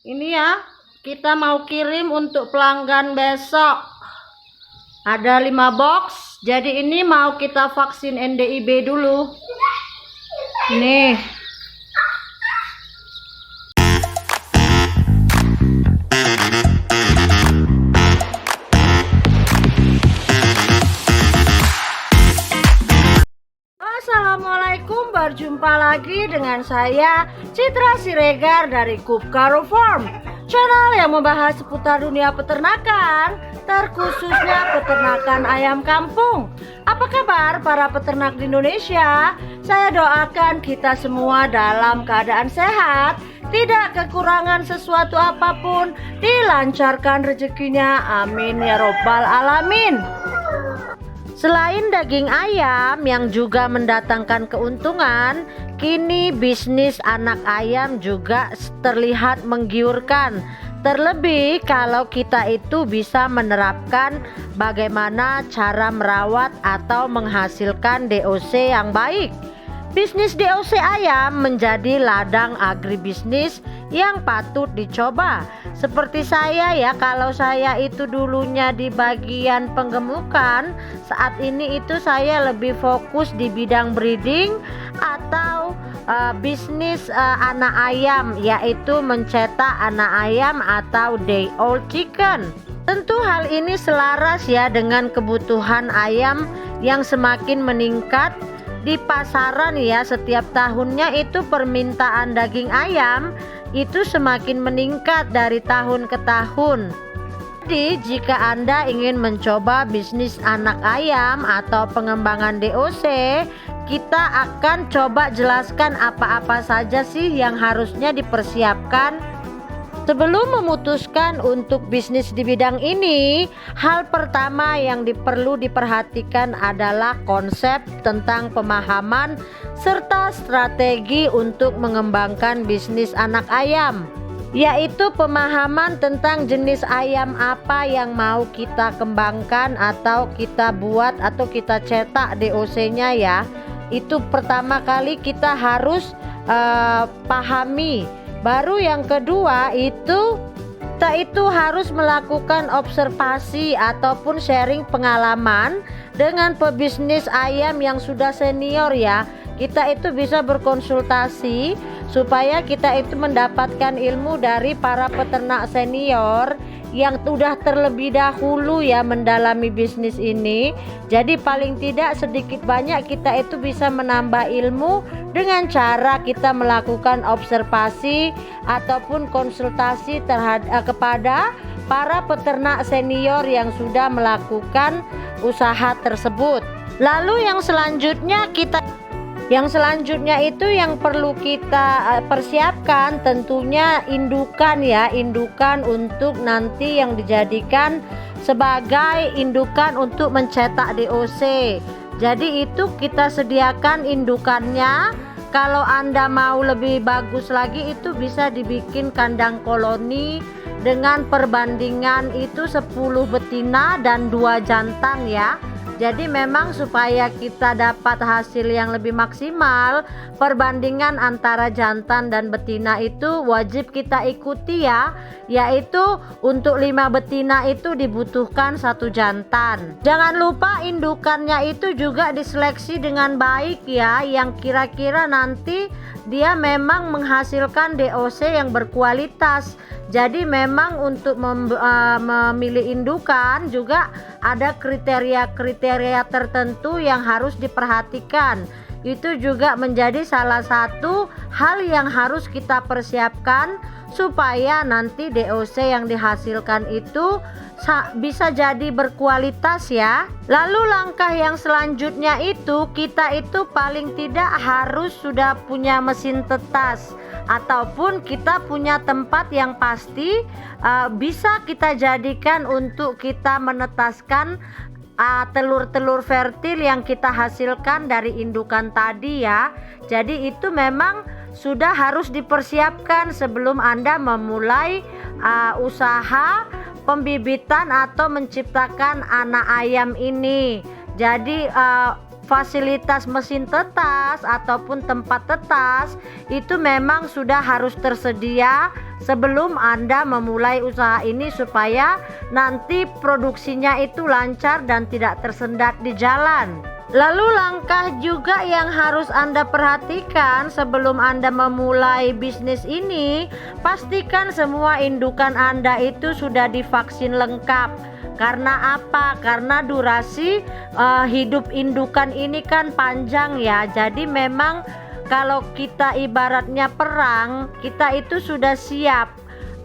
Ini ya, kita mau kirim untuk pelanggan besok. Ada 5 box. Jadi ini mau kita vaksin NDIB dulu. Nih. Assalamualaikum, berjumpa lagi dengan saya Citra Siregar dari Kupkaro Farm, channel yang membahas seputar dunia peternakan, terkhususnya peternakan ayam kampung. Apa kabar para peternak di Indonesia? Saya doakan kita semua dalam keadaan sehat, tidak kekurangan sesuatu apapun, dilancarkan rezekinya, amin ya robbal alamin. Selain daging ayam yang juga mendatangkan keuntungan, kini bisnis anak ayam juga terlihat menggiurkan. Terlebih kalau kita itu bisa menerapkan bagaimana cara merawat atau menghasilkan DOC yang baik. Bisnis DOC ayam menjadi ladang agribisnis yang patut dicoba. Seperti saya ya, kalau saya itu dulunya di bagian penggemukan, saat ini itu saya lebih fokus di bidang breeding atau bisnis anak ayam, yaitu mencetak anak ayam atau day old chicken. Tentu hal ini selaras ya dengan kebutuhan ayam yang semakin meningkat di pasaran ya. Setiap tahunnya itu permintaan daging ayam itu semakin meningkat dari tahun ke tahun. Jadi jika Anda ingin mencoba bisnis anak ayam atau pengembangan DOC, kita akan coba jelaskan apa-apa saja sih yang harusnya dipersiapkan. Sebelum memutuskan untuk bisnis di bidang ini, hal pertama yang perlu diperhatikan adalah konsep tentang pemahaman serta strategi untuk mengembangkan bisnis anak ayam, yaitu pemahaman tentang jenis ayam apa yang mau kita kembangkan atau kita buat atau kita cetak DOC-nya ya. Itu pertama kali kita harus pahami. Baru yang kedua itu kita itu harus melakukan observasi ataupun sharing pengalaman dengan pebisnis ayam yang sudah senior ya. Kita itu bisa berkonsultasi supaya kita itu mendapatkan ilmu dari para peternak senior yang sudah terlebih dahulu ya mendalami bisnis ini. Jadi paling tidak sedikit banyak kita itu bisa menambah ilmu dengan cara kita melakukan observasi ataupun konsultasi kepada para peternak senior yang sudah melakukan usaha tersebut. Lalu yang selanjutnya itu yang perlu kita persiapkan tentunya indukan ya, indukan untuk nanti yang dijadikan sebagai indukan untuk mencetak DOC. Jadi itu kita sediakan indukannya. Kalau Anda mau lebih bagus lagi itu bisa dibikin kandang koloni dengan perbandingan itu 10 betina dan 2 jantan ya. Jadi memang supaya kita dapat hasil yang lebih maksimal, perbandingan antara jantan dan betina itu wajib kita ikuti ya. Yaitu untuk 5 betina itu dibutuhkan 1 jantan. Jangan lupa indukannya itu juga diseleksi dengan baik ya, yang kira-kira nanti dia memang menghasilkan DOC yang berkualitas. Jadi memang untuk memilih indukan juga ada kriteria-kriteria tertentu yang harus diperhatikan. Itu juga menjadi salah satu hal yang harus kita persiapkan supaya nanti DOC yang dihasilkan itu bisa jadi berkualitas ya. Lalu langkah yang selanjutnya itu kita itu paling tidak harus sudah punya mesin tetas ataupun kita punya tempat yang pasti bisa kita jadikan untuk kita menetaskan telur-telur fertil yang kita hasilkan dari indukan tadi ya. Jadi itu memang sudah harus dipersiapkan sebelum Anda memulai usaha pembibitan atau menciptakan anak ayam ini. Jadi fasilitas mesin tetas ataupun tempat tetas itu memang sudah harus tersedia sebelum Anda memulai usaha ini, supaya nanti produksinya itu lancar dan tidak tersendat di jalan. Lalu langkah juga yang harus Anda perhatikan sebelum Anda memulai bisnis ini, pastikan semua indukan Anda itu sudah divaksin lengkap. Karena apa? Karena durasi hidup indukan ini kan panjang ya. Jadi memang kalau kita ibaratnya perang, kita itu sudah siap.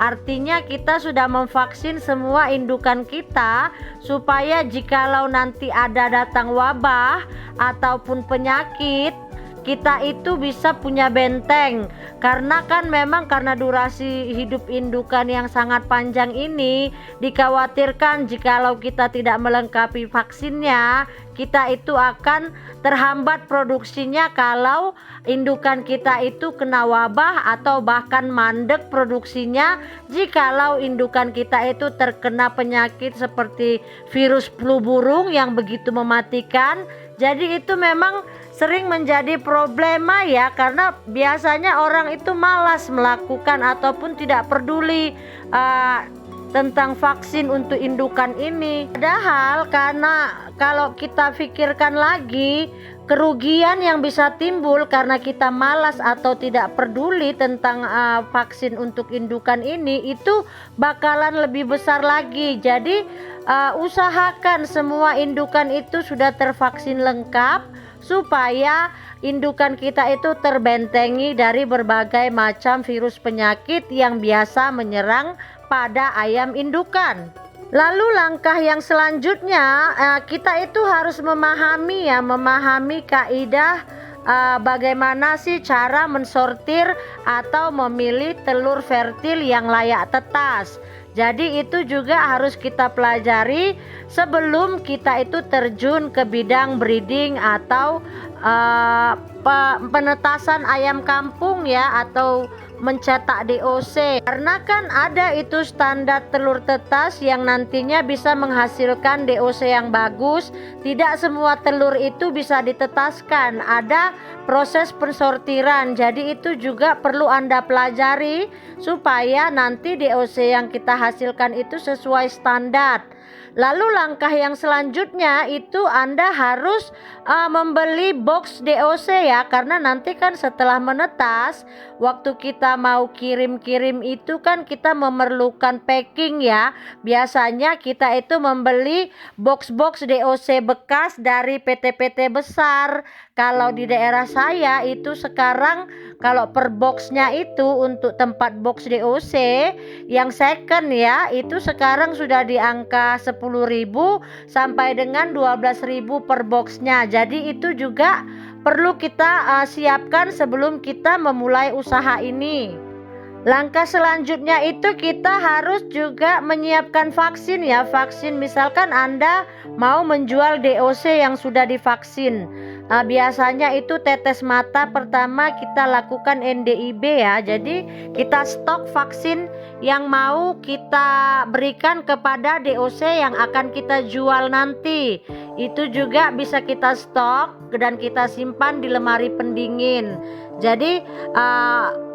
Artinya kita sudah memvaksin semua indukan kita, supaya jikalau nanti ada datang wabah ataupun penyakit, kita itu bisa punya benteng. Karena kan memang karena durasi hidup indukan yang sangat panjang ini, dikhawatirkan jikalau kita tidak melengkapi vaksinnya, kita itu akan terhambat produksinya kalau indukan kita itu kena wabah, atau bahkan mandek produksinya jikalau indukan kita itu terkena penyakit seperti virus flu burung yang begitu mematikan. Jadi itu memang sering menjadi problema ya, karena biasanya orang itu malas melakukan ataupun tidak peduli tentang vaksin untuk indukan ini. Padahal karena kalau kita pikirkan lagi, kerugian yang bisa timbul karena kita malas atau tidak peduli tentang vaksin untuk indukan ini itu bakalan lebih besar lagi. Jadi usahakan semua indukan itu sudah tervaksin lengkap, supaya indukan kita itu terbentengi dari berbagai macam virus penyakit yang biasa menyerang pada ayam indukan. Lalu langkah yang selanjutnya, kita itu harus memahami kaidah bagaimana sih cara mensortir atau memilih telur fertil yang layak tetas. Jadi itu juga harus kita pelajari sebelum kita itu terjun ke bidang breeding atau penetasan ayam kampung ya, atau mencetak DOC. Karena kan ada itu standar telur tetas yang nantinya bisa menghasilkan DOC yang bagus. Tidak semua telur itu bisa ditetaskan, ada proses pensortiran. Jadi itu juga perlu Anda pelajari supaya nanti DOC yang kita hasilkan itu sesuai standar. Lalu langkah yang selanjutnya itu Anda harus membeli box DOC ya, karena nanti kan setelah menetas, waktu kita mau kirim-kirim itu kan kita memerlukan packing ya. Biasanya kita itu membeli box-box DOC bekas dari PT-PT besar. Kalau di daerah saya itu sekarang kalau per boxnya itu untuk tempat box DOC yang second ya, itu sekarang sudah di angka 10.000 sampai dengan 12.000 per boxnya. Jadi itu juga perlu kita siapkan sebelum kita memulai usaha ini. Langkah selanjutnya itu kita harus juga menyiapkan vaksin ya. Vaksin misalkan Anda mau menjual DOC yang sudah divaksin. Biasanya itu tetes mata pertama kita lakukan NDIB ya. Jadi kita stok vaksin yang mau kita berikan kepada DOC yang akan kita jual nanti. Itu juga bisa kita stok dan kita simpan di lemari pendingin. Jadi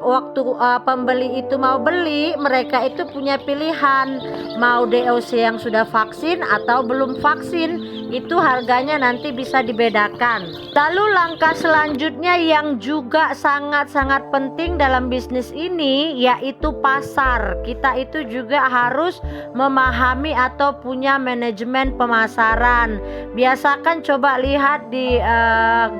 waktu pembeli itu mau beli, mereka itu punya pilihan mau DOC yang sudah vaksin atau belum vaksin. Itu harganya nanti bisa dibedakan. Lalu langkah selanjutnya yang juga sangat-sangat penting dalam bisnis ini yaitu pasar. Kita itu juga harus memahami atau punya manajemen pemasaran. Biasakan coba lihat di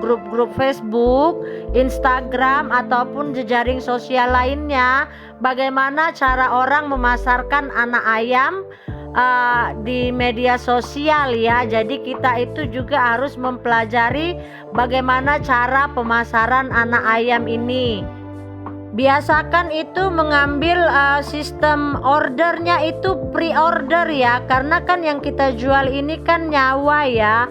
grup-grup Facebook, Instagram ataupun jejaring sosial lainnya, bagaimana cara orang memasarkan anak ayam di media sosial ya. Jadi kita itu juga harus mempelajari bagaimana cara pemasaran anak ayam ini. Biasakan itu mengambil sistem ordernya itu pre-order ya, karena kan yang kita jual ini kan nyawa ya,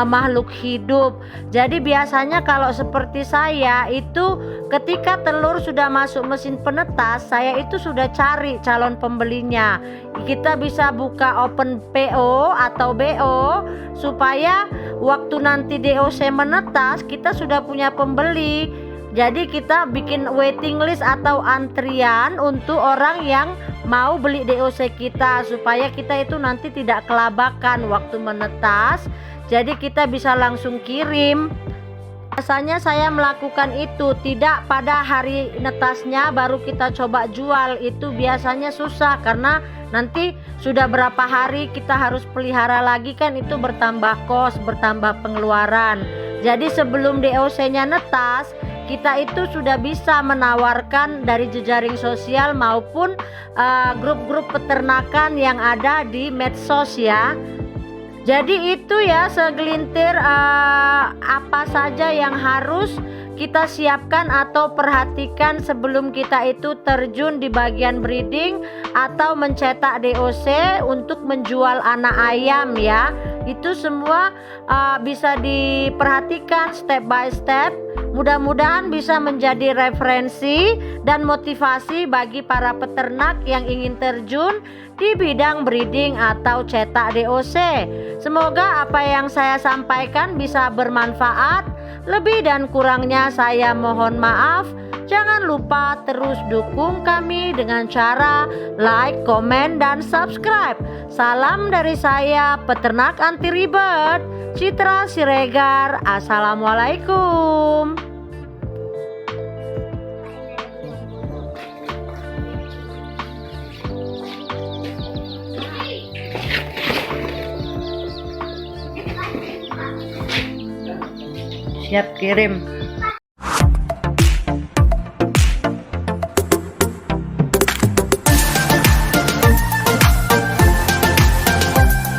makhluk hidup. Jadi biasanya kalau seperti saya itu ketika telur sudah masuk mesin penetas, saya itu sudah cari calon pembelinya. Kita bisa buka open PO atau BO supaya waktu nanti DOC menetas kita sudah punya pembeli. Jadi kita bikin waiting list atau antrian untuk orang yang mau beli DOC kita, supaya kita itu nanti tidak kelabakan waktu menetas. Jadi kita bisa langsung kirim. Biasanya saya melakukan itu, tidak pada hari netasnya baru kita coba jual. Itu biasanya susah karena nanti sudah berapa hari kita harus pelihara lagi kan, itu bertambah kos, bertambah pengeluaran. Jadi sebelum DOC-nya netas, kita itu sudah bisa menawarkan dari jejaring sosial maupun grup-grup peternakan yang ada di medsos ya. Jadi itu ya segelintir apa saja yang harus kita siapkan atau perhatikan sebelum kita itu terjun di bagian breeding atau mencetak DOC untuk menjual anak ayam ya. Itu semua bisa diperhatikan step by step. Mudah-mudahan bisa menjadi referensi dan motivasi bagi para peternak yang ingin terjun di bidang breeding atau cetak DOC. Semoga apa yang saya sampaikan bisa bermanfaat. Lebih dan kurangnya saya mohon maaf. Jangan lupa terus dukung kami dengan cara like, komen, dan subscribe. Salam dari saya, peternak anti ribet, Citra Siregar. Assalamualaikum. Siap kirim.